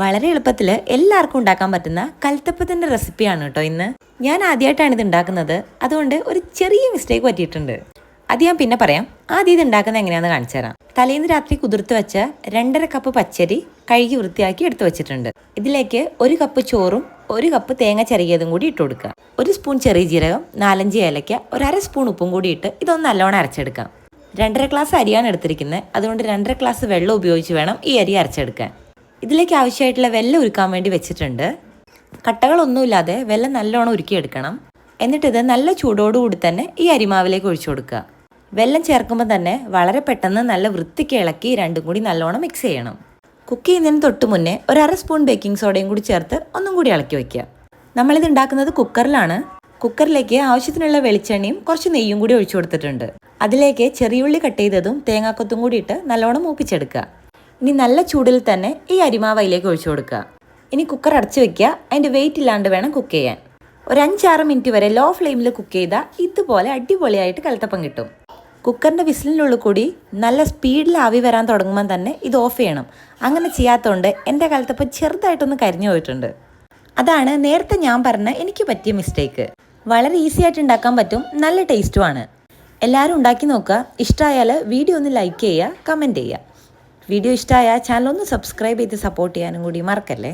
വളരെ എളുപ്പത്തിൽ എല്ലാവർക്കും ഉണ്ടാക്കാൻ പറ്റുന്ന കൽത്തപ്പത്തിൻ്റെ റെസിപ്പിയാണ് കേട്ടോ ഇന്ന്. ഞാൻ ആദ്യമായിട്ടാണ് ഇത് ഉണ്ടാക്കുന്നത്, അതുകൊണ്ട് ഒരു ചെറിയ മിസ്റ്റേക്ക് പറ്റിയിട്ടുണ്ട്. അത് ഞാൻ പിന്നെ പറയാം. ആദ്യം ഇത് ഉണ്ടാക്കുന്നത് എങ്ങനെയാണെന്ന് കാണിച്ചു തരാം. തലേന്ന് രാത്രി കുതിർത്ത് വെച്ച 2.5 കപ്പ് പച്ചരി കഴുകി വൃത്തിയാക്കി എടുത്തു വെച്ചിട്ടുണ്ട്. ഇതിലേക്ക് 1 കപ്പ് ചോറും 1 കപ്പ് തേങ്ങ ചിരകിയതും കൂടി ഇട്ട് കൊടുക്കുക. 1 സ്പൂൺ ചെറിയ ജീരകം, 4-5 ഏലക്ക, 1/2 സ്പൂൺ ഉപ്പും കൂടി ഇട്ട് ഇതൊന്ന് നല്ലോണം അരച്ചെടുക്കാം. 2.5 ഗ്ലാസ് അരിയാണ് എടുത്തിരിക്കുന്നത്, അതുകൊണ്ട് 2.5 ഗ്ലാസ് വെള്ളം ഉപയോഗിച്ച് വേണം ഈ അരി അരച്ചെടുക്കാൻ. ഇതിലേക്ക് ആവശ്യമായിട്ടുള്ള വെള്ളം ഉരുക്കാൻ വേണ്ടി വെച്ചിട്ടുണ്ട്. കട്ടകളൊന്നുമില്ലാതെ വെള്ളം നല്ലോണം ഉരുക്കിയെടുക്കണം. എന്നിട്ടിത് നല്ല ചൂടോടുകൂടി തന്നെ ഈ അരിമാവിലേക്ക് ഒഴിച്ചു കൊടുക്കുക. വെള്ളം ചേർക്കുമ്പോൾ തന്നെ വളരെ പെട്ടെന്ന് നല്ല വൃത്തിക്ക് ഇളക്കി രണ്ടും കൂടി നല്ലോണം മിക്സ് ചെയ്യണം. കുക്ക് ചെയ്യുന്നതിന് തൊട്ട് മുന്നേ 1/2 സ്പൂൺ ബേക്കിംഗ് സോഡയും കൂടി ചേർത്ത് ഒന്നും കൂടി ഇളക്കി വയ്ക്കുക. നമ്മളിത് ഉണ്ടാക്കുന്നത് കുക്കറിലാണ്. കുക്കറിലേക്ക് ആവശ്യത്തിനുള്ള വെളിച്ചെണ്ണയും കുറച്ച് നെയ്യും കൂടി ഒഴിച്ചു കൊടുത്തിട്ടുണ്ട്. അതിലേക്ക് ചെറിയുള്ളി കട്ട് ചെയ്തതും തേങ്ങാക്കൊത്തും കൂടി ഇട്ട് നല്ലോണം മൂപ്പിച്ചെടുക്കുക. ഇനി നല്ല ചൂടിൽ തന്നെ ഈ അരിമാവ് അതിലേക്ക് ഒഴിച്ചു കൊടുക്കുക. ഇനി കുക്കർ അടച്ചു വെക്കുക. അതിൻ്റെ വെയിറ്റ് ഇല്ലാണ്ട് വേണം കുക്ക് ചെയ്യാൻ. ഒരു 5-6 മിനിറ്റ് വരെ ലോ ഫ്ലെയിമിൽ കുക്ക് ചെയ്താൽ ഇതുപോലെ അടിപൊളിയായിട്ട് കൽത്തപ്പം കിട്ടും. കുക്കറിൻ്റെ വിസിലിനുള്ളിൽ കൂടി നല്ല സ്പീഡിൽ ആവി വരാൻ തുടങ്ങുമ്പോൾ തന്നെ ഇത് ഓഫ് ചെയ്യണം. അങ്ങനെ ചെയ്യാത്തതുകൊണ്ട് എൻ്റെ കൽത്തപ്പം ചെറുതായിട്ടൊന്ന് കരിഞ്ഞു പോയിട്ടുണ്ട്. അതാണ് നേരത്തെ ഞാൻ പറഞ്ഞ എനിക്ക് പറ്റിയ മിസ്റ്റേക്ക്. വളരെ ഈസി ആയിട്ട് ഉണ്ടാക്കാൻ പറ്റും, നല്ല ടേസ്റ്റുമാണ്. എല്ലാവരും ഉണ്ടാക്കി നോക്കുക. ഇഷ്ടമായാൽ വീഡിയോ ഒന്ന് ലൈക്ക് ചെയ്യുക, കമൻറ്റ് ചെയ്യുക. വീഡിയോ ഇഷ്ടമായാൽ ചാനൽ ഒന്ന് സബ്സ്ക്രൈബ് ചെയ്ത് സപ്പോർട്ട് ചെയ്യാനും കൂടി മറക്കല്ലേ.